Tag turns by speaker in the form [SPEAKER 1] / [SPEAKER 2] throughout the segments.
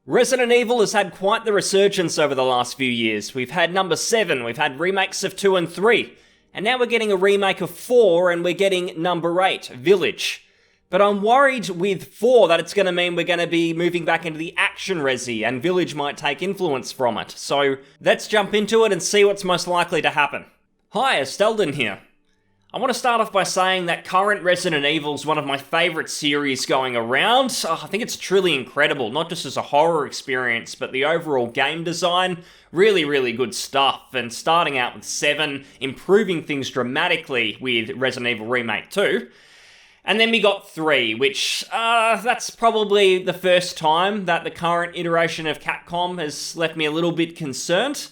[SPEAKER 1] Resident Evil has had quite the resurgence over the last few years. We've had number 7, we've had remakes of 2 and 3, and now we're getting a remake of 4 and we're getting number 8, Village. But I'm worried with 4 that it's going to mean we're going to be moving back into the action resi and Village might take influence from it. So let's jump into it and see what's most likely to happen. Hi, Estelden here. I want to start off by saying that current Resident Evil is one of my favourite series going around. I think it's truly incredible, not just as a horror experience, but the overall game design, really good stuff. And starting out with 7, improving things dramatically with Resident Evil Remake 2. And then we got 3, which, that's probably the first time that the current iteration of Capcom has left me a little bit concerned.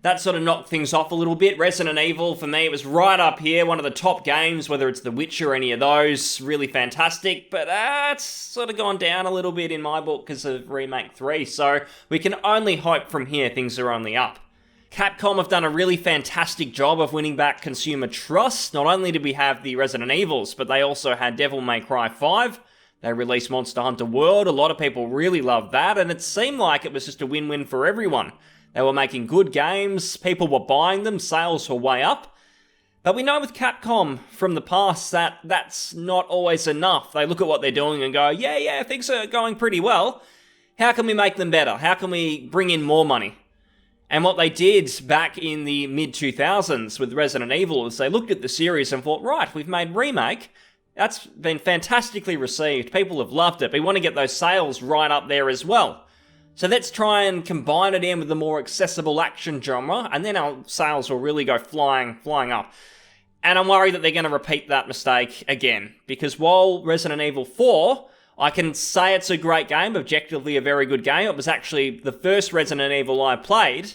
[SPEAKER 1] That sort of knocked things off a little bit. Resident Evil, for me, it was right up here, one of the top games, whether it's The Witcher or any of those, really fantastic, but it's sort of gone down a little bit in my book because of Remake 3, so we can only hope from here things are only up. Capcom have done a really fantastic job of winning back consumer trust. Not only did we have the Resident Evils, but they also had Devil May Cry 5. They released Monster Hunter World. A lot of people really loved that, and it seemed like it was just a win-win for everyone. They were making good games, people were buying them, sales were way up. But we know with Capcom from the past that that's not always enough. They look at what they're doing and go, yeah, things are going pretty well. How can we make them better? How can we bring in more money? And what they did back in the mid-2000s with Resident Evil is they looked at the series and thought, right, we've made Remake. That's been fantastically received. People have loved it. We want to get those sales right up there as well. So let's try and combine it in with the more accessible action genre, and then our sales will really go flying up. And I'm worried that they're going to repeat that mistake again, because while Resident Evil 4, I can say it's a great game, objectively a very good game. It was actually the first Resident Evil I played,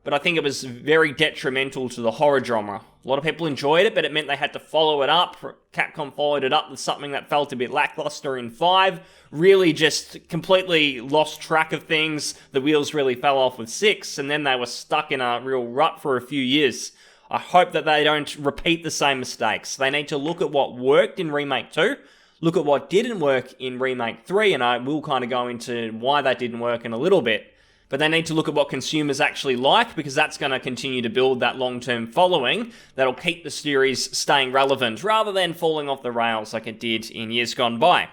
[SPEAKER 1] but I think it was very detrimental to the horror genre. A lot of people enjoyed it, but it meant they had to follow it up. Capcom followed it up with something that felt a bit lackluster in 5. Really just completely lost track of things. The wheels really fell off with 6, and then they were stuck in a real rut for a few years. I hope that they don't repeat the same mistakes. They need to look at what worked in Remake 2, look at what didn't work in Remake 3, and I will kind of go into why that didn't work in a little bit. But they need to look at what consumers actually like, because that's going to continue to build that long-term following that'll keep the series staying relevant, rather than falling off the rails like it did in years gone by.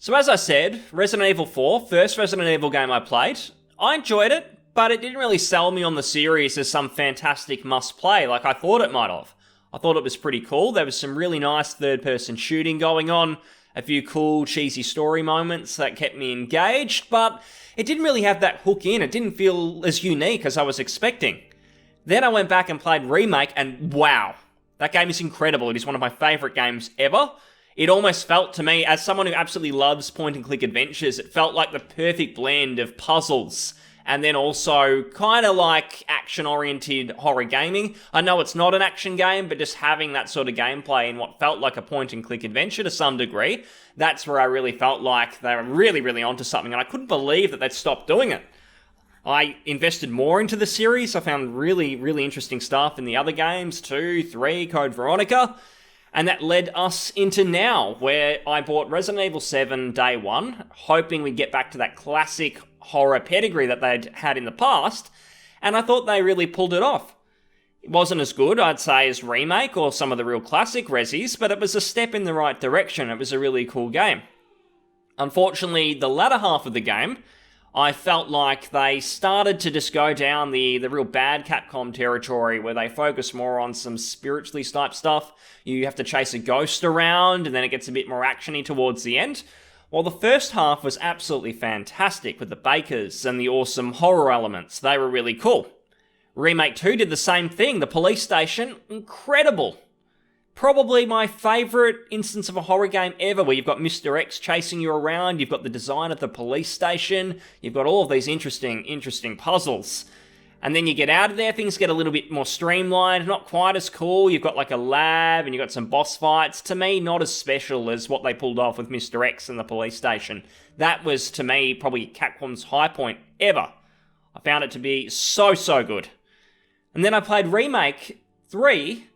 [SPEAKER 1] So as I said, Resident Evil 4, first Resident Evil game I played, I enjoyed it, but it didn't really sell me on the series as some fantastic must-play like I thought it might have. I thought it was pretty cool. There was some really nice third-person shooting going on, a few cool, cheesy story moments that kept me engaged, but it didn't really have that hook in. It didn't feel as unique as I was expecting. Then I went back and played Remake, and wow, that game is incredible. It is one of my favourite games ever. It almost felt to me, as someone who absolutely loves point-and-click adventures, it felt like the perfect blend of puzzles and then also kind of like action-oriented horror gaming. I know it's not an action game, but just having that sort of gameplay in what felt like a point-and-click adventure to some degree, that's where I really felt like they were really onto something, and I couldn't believe that they'd stopped doing it. I invested more into the series. I found really interesting stuff in the other games, 2, 3, Code Veronica, and that led us into now, where I bought Resident Evil 7 day 1, hoping we'd get back to that classic horror pedigree that they'd had in the past, and I thought they really pulled it off. It wasn't as good, I'd say, as Remake or some of the real classic resis, but it was a step in the right direction. It was a really cool game. Unfortunately, the latter half of the game, I felt like they started to just go down the real bad Capcom territory, where they focus more on some spiritually type stuff. You have to chase a ghost around, and then it gets a bit more actiony towards the end. While the first half was absolutely fantastic with the Bakers and the awesome horror elements. They were really cool. Remake 2 did the same thing. The police station, incredible. Probably my favourite instance of a horror game ever, where you've got Mr. X chasing you around, you've got the design of the police station, you've got all of these interesting puzzles. And then you get out of there, things get a little bit more streamlined, not quite as cool. You've got like a lab and you've got some boss fights. To me, not as special as what they pulled off with Mr. X and the police station. That was, to me, probably Capcom's high point ever. I found it to be so good. And then I played Remake 3,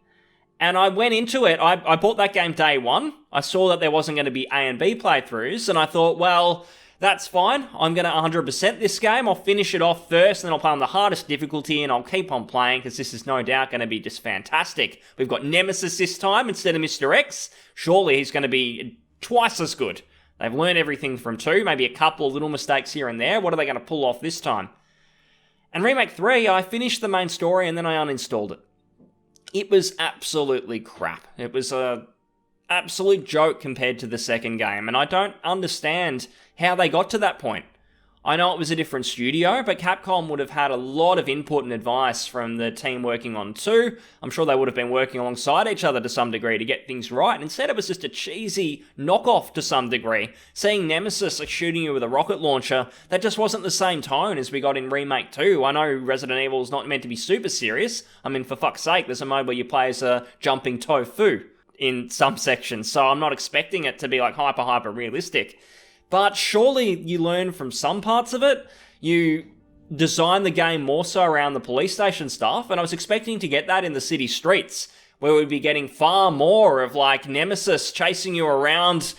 [SPEAKER 1] and I went into it. I bought that game day 1. I saw that there wasn't going to be A and B playthroughs, and I thought, well, That's fine. I'm going to 100% this game. I'll finish it off first, and then I'll play on the hardest difficulty, and I'll keep on playing, because this is no doubt going to be just fantastic. We've got Nemesis this time instead of Mr. X. Surely he's going to be twice as good. They've learned everything from 2, maybe a couple of little mistakes here and there. What are they going to pull off this time? And Remake 3, I finished the main story, and then I uninstalled it. It was absolutely crap. It was a absolute joke compared to the second game, and I don't understand how they got to that point. I know it was a different studio, but Capcom would have had a lot of input and advice from the team working on 2. I'm sure they would have been working alongside each other to some degree to get things right. Instead, it was just a cheesy knockoff to some degree. Seeing Nemesis shooting you with a rocket launcher, that just wasn't the same tone as we got in Remake 2. I know Resident Evil is not meant to be super serious. I mean, for fuck's sake, there's a mode where you play as a jumping tofu in some sections, so I'm not expecting it to be like hyper realistic. But surely you learn from some parts of it. You design the game more so around the police station stuff, and I was expecting to get that in the city streets, where we'd be getting far more of like Nemesis chasing you around,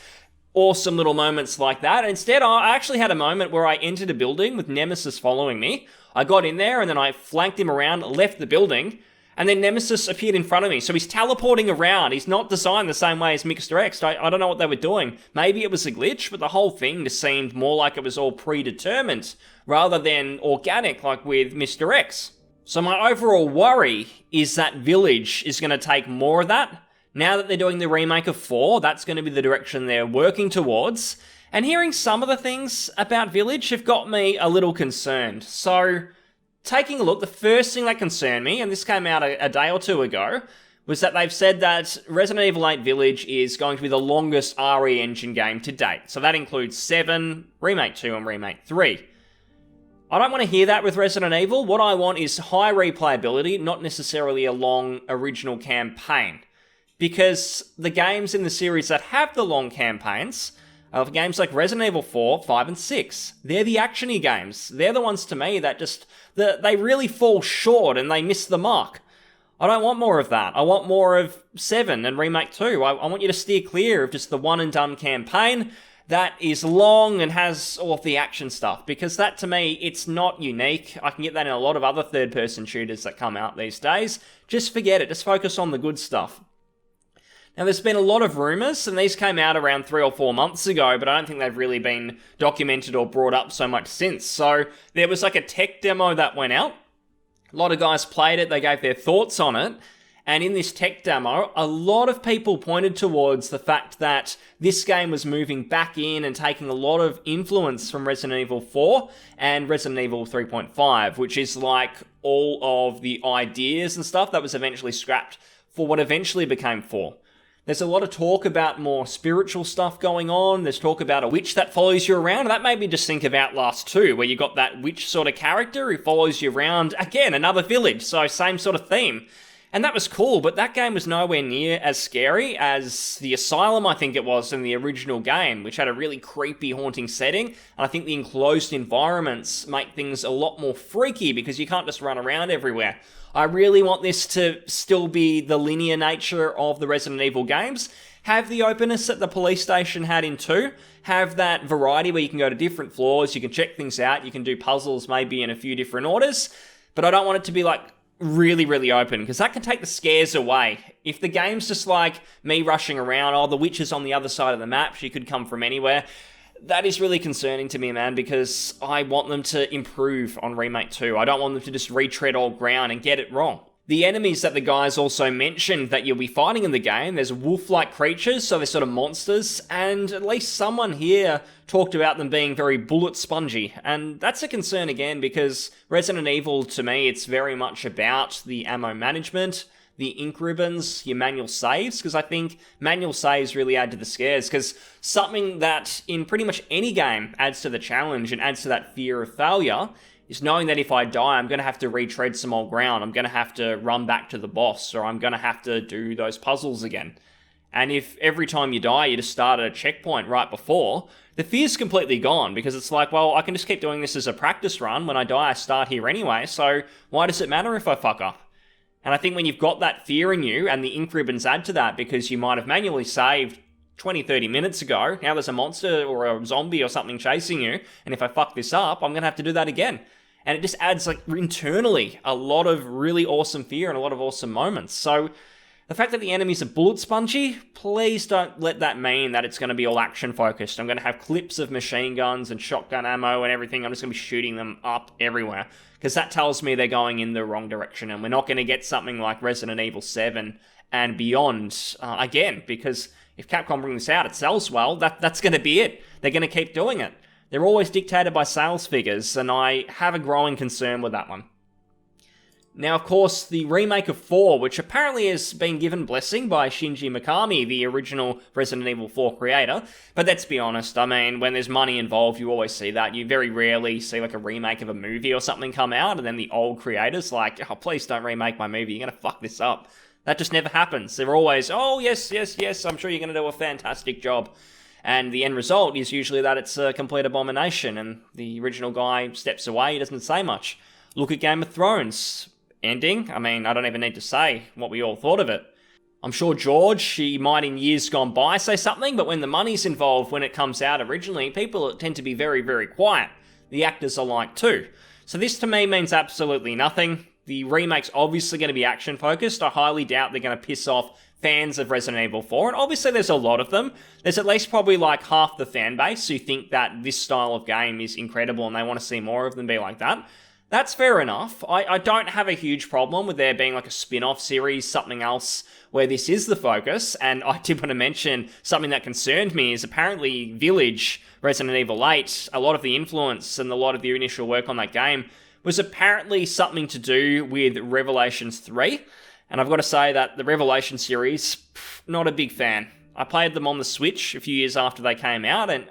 [SPEAKER 1] awesome little moments like that. Instead, I actually had a moment where I entered a building with Nemesis following me. I got in there and then I flanked him around, left the building, and then Nemesis appeared in front of me. So he's teleporting around. He's not designed the same way as Mr. X. I don't know what they were doing. Maybe it was a glitch, but the whole thing just seemed more like it was all predetermined rather than organic like with Mr. X. So my overall worry is that Village is going to take more of that. Now that they're doing the remake of 4, that's going to be the direction they're working towards. And hearing some of the things about Village have got me a little concerned. So taking a look, the first thing that concerned me, and this came out a day or two ago, was that they've said that Resident Evil VIII Village is going to be the longest RE engine game to date. So that includes 7, Remake 2, and Remake 3. I don't want to hear that with Resident Evil. What I want is high replayability, not necessarily a long original campaign. Because the games in the series that have the long campaigns, of games like Resident Evil 4, 5, and 6. They're the actiony games. They're the ones to me that just, they really fall short and they miss the mark. I don't want more of that. I want more of 7 and Remake 2. I want you to steer clear of just the one and done campaign that is long and has all of the action stuff, because that to me, it's not unique. I can get that in a lot of other third-person shooters that come out these days. Just forget it. Just focus on the good stuff. Now, there's been a lot of rumours, and these came out around 3 or 4 months ago, but I don't think they've really been documented or brought up so much since. So there was like a tech demo that went out. A lot of guys played it, they gave their thoughts on it, and in this tech demo, a lot of people pointed towards the fact that this game was moving back in and taking a lot of influence from Resident Evil 4 and Resident Evil 3.5, which is like all of the ideas and stuff that was eventually scrapped for what eventually became 4. There's a lot of talk about more spiritual stuff going on. There's talk about a witch that follows you around. And that made me just think of Outlast 2, where you got that witch sort of character who follows you around. Again, another village, so same sort of theme. And that was cool, but that game was nowhere near as scary as the Asylum, I think it was, in the original game, which had a really creepy, haunting setting. And I think the enclosed environments make things a lot more freaky because you can't just run around everywhere. I really want this to still be the linear nature of the Resident Evil games. Have the openness that the police station had in 2. Have that variety where you can go to different floors, you can check things out, you can do puzzles maybe in a few different orders. But I don't want it to be like really open, because that can take the scares away. If the game's just like me rushing around, oh, the witch is on the other side of the map, she could come from anywhere, that is really concerning to me, man, because I want them to improve on Remake 2. I don't want them to just retread old ground and get it wrong. The enemies that the guys also mentioned that you'll be fighting in the game, there's wolf-like creatures, so they're sort of monsters, and at least someone here talked about them being very bullet spongy, and that's a concern again, because Resident Evil, to me, it's very much about the ammo management, the ink ribbons, your manual saves, because I think manual saves really add to the scares, because something that in pretty much any game adds to the challenge and adds to that fear of failure is knowing that if I die, I'm going to have to retread some old ground, I'm going to have to run back to the boss, or I'm going to have to do those puzzles again. And if every time you die, you just start at a checkpoint right before, the fear's completely gone, because it's like, well, I can just keep doing this as a practice run. When I die, I start here anyway, so why does it matter if I fuck up? And I think when you've got that fear in you, and the ink ribbons add to that, because you might have manually saved 20, 30 minutes ago. Now there's a monster or a zombie or something chasing you, and if I fuck this up, I'm gonna have to do that again. And it just adds, like, internally a lot of really awesome fear and a lot of awesome moments. So the fact that the enemies are bullet spongy, please don't let that mean that it's going to be all action focused. I'm going to have clips of machine guns and shotgun ammo and everything. I'm just going to be shooting them up everywhere, because that tells me they're going in the wrong direction, and we're not going to get something like Resident Evil 7 and beyond again, because if Capcom bring this out, it sells well, that's going to be it. They're going to keep doing it. They're always dictated by sales figures, and I have a growing concern with that one. Now, of course, the remake of 4, which apparently has been given blessing by Shinji Mikami, the original Resident Evil 4 creator, but let's be honest, I mean, when there's money involved, you always see that. You very rarely see, like, a remake of a movie or something come out, and then the old creator's like, oh, please don't remake my movie, you're gonna fuck this up. That just never happens. They're always, oh, yes, I'm sure you're gonna do a fantastic job. And the end result is usually that it's a complete abomination, and the original guy steps away, he doesn't say much. Look at Game of Thrones. Ending, I mean, I don't even need to say what we all thought of it. I'm sure George, he might in years gone by say something, but when the money's involved, when it comes out originally, people tend to be very, very quiet. The actors are like too. So this to me means absolutely nothing. The remake's obviously going to be action focused. I highly doubt they're going to piss off fans of Resident Evil 4, and obviously there's a lot of them. There's at least probably like half the fan base who think that this style of game is incredible and they want to see more of them be like that. That's fair enough. I don't have a huge problem with there being like a spin-off series, something else where this is the focus, and I did want to mention something that concerned me is apparently Village, Resident Evil 8, a lot of the influence and a lot of the initial work on that game was apparently something to do with Revelations 3, and I've got to say that the Revelation series, not a big fan. I played them on the Switch a few years after they came out, and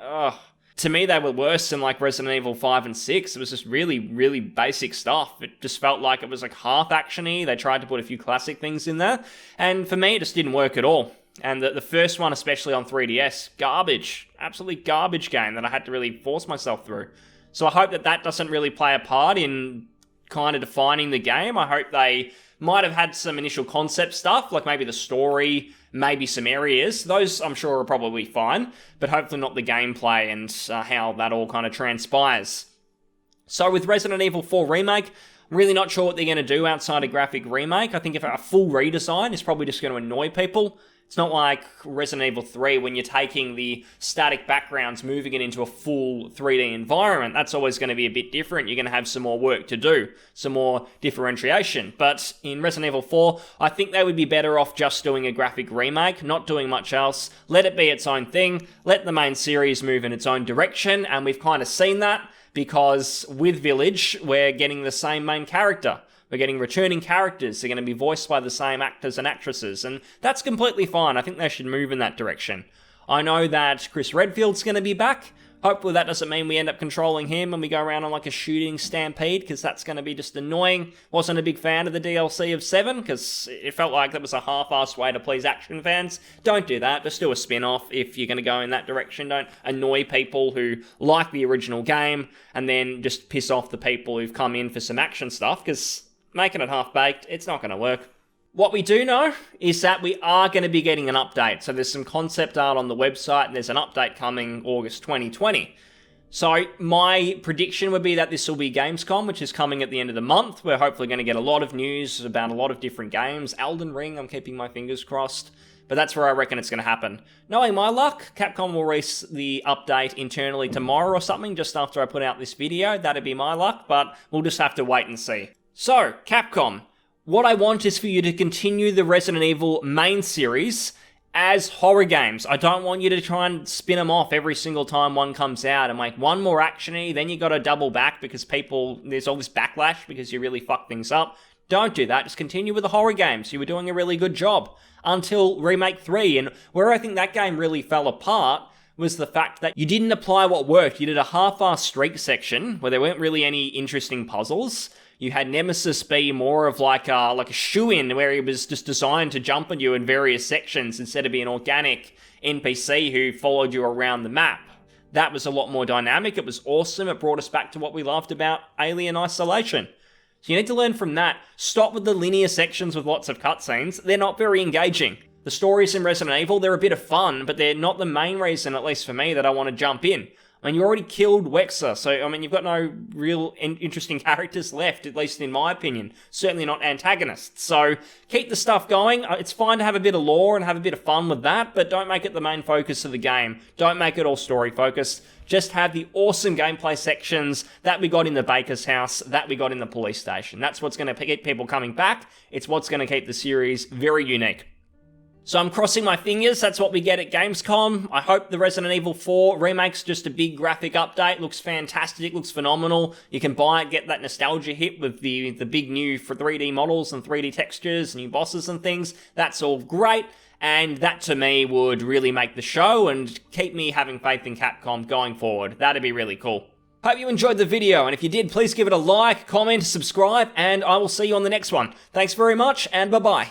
[SPEAKER 1] to me, they were worse than like Resident Evil 5 and 6. It was just really, really basic stuff. It just felt like it was like half actiony. They tried to put a few classic things in there. And for me, it just didn't work at all. And the first one, especially on 3DS, garbage. Absolutely garbage game that I had to really force myself through. So I hope that that doesn't really play a part in kind of defining the game. I hope they might have had some initial concept stuff, like maybe the story, maybe some areas. Those, I'm sure, are probably fine, but hopefully not the gameplay and how that all kind of transpires. So with Resident Evil 4 Remake, I'm really not sure what they're going to do outside a graphic remake. I think if a full redesign is probably just going to annoy people. It's not like Resident Evil 3 when you're taking the static backgrounds, moving it into a full 3D environment. That's always going to be a bit different. You're going to have some more work to do, some more differentiation. But in Resident Evil 4, I think they would be better off just doing a graphic remake, not doing much else. Let it be its own thing. Let the main series move in its own direction. And we've kind of seen that because with Village, we're getting the same main character. We're getting returning characters. They're going to be voiced by the same actors and actresses, and that's completely fine. I think they should move in that direction. I know that Chris Redfield's going to be back. Hopefully that doesn't mean we end up controlling him and we go around on like a shooting stampede, because that's going to be just annoying. Wasn't a big fan of the DLC of 7, because it felt like that was a half-assed way to please action fans. Don't do that. Just do a spin-off if you're going to go in that direction. Don't annoy people who like the original game and then just piss off the people who've come in for some action stuff, because making it half-baked, it's not going to work. What we do know is that we are going to be getting an update. So there's some concept art on the website, and there's an update coming August 2020. So my prediction would be that this will be Gamescom, which is coming at the end of the month. We're hopefully going to get a lot of news about a lot of different games. Elden Ring, I'm keeping my fingers crossed. But that's where I reckon it's going to happen. Knowing my luck, Capcom will release the update internally tomorrow or something, just after I put out this video. That'd be my luck, but we'll just have to wait and see. So, Capcom, what I want is for you to continue the Resident Evil main series as horror games. I don't want you to try and spin them off every single time one comes out and make one more actiony, then you gotta double back because there's all this backlash because you really fuck things up. Don't do that, just continue with the horror games. You were doing a really good job until Remake 3, and where I think that game really fell apart was the fact that you didn't apply what worked. You did a half-assed streak section where there weren't really any interesting puzzles. You had Nemesis be more of like a shoo-in where he was just designed to jump on you in various sections instead of being an organic NPC who followed you around the map. That was a lot more dynamic. It was awesome. It brought us back to what we loved about Alien Isolation. So you need to learn from that. Stop with the linear sections with lots of cutscenes. They're not very engaging. The stories in Resident Evil, they're a bit of fun, but they're not the main reason, at least for me, that I want to jump in. I mean, you already killed Wexa, so, I mean, you've got no real interesting characters left, at least in my opinion. Certainly not antagonists. So, keep the stuff going. It's fine to have a bit of lore and have a bit of fun with that, but don't make it the main focus of the game. Don't make it all story-focused. Just have the awesome gameplay sections that we got in the baker's house, that we got in the police station. That's what's going to keep people coming back. It's what's going to keep the series very unique. So I'm crossing my fingers, that's what we get at Gamescom. I hope the Resident Evil 4 Remake's just a big graphic update. Looks fantastic, looks phenomenal. You can buy it, get that nostalgia hit with the big new 3D models and 3D textures, new bosses and things. That's all great, and that to me would really make the show and keep me having faith in Capcom going forward. That'd be really cool. Hope you enjoyed the video, and if you did, please give it a like, comment, subscribe, and I will see you on the next one. Thanks very much, and bye-bye.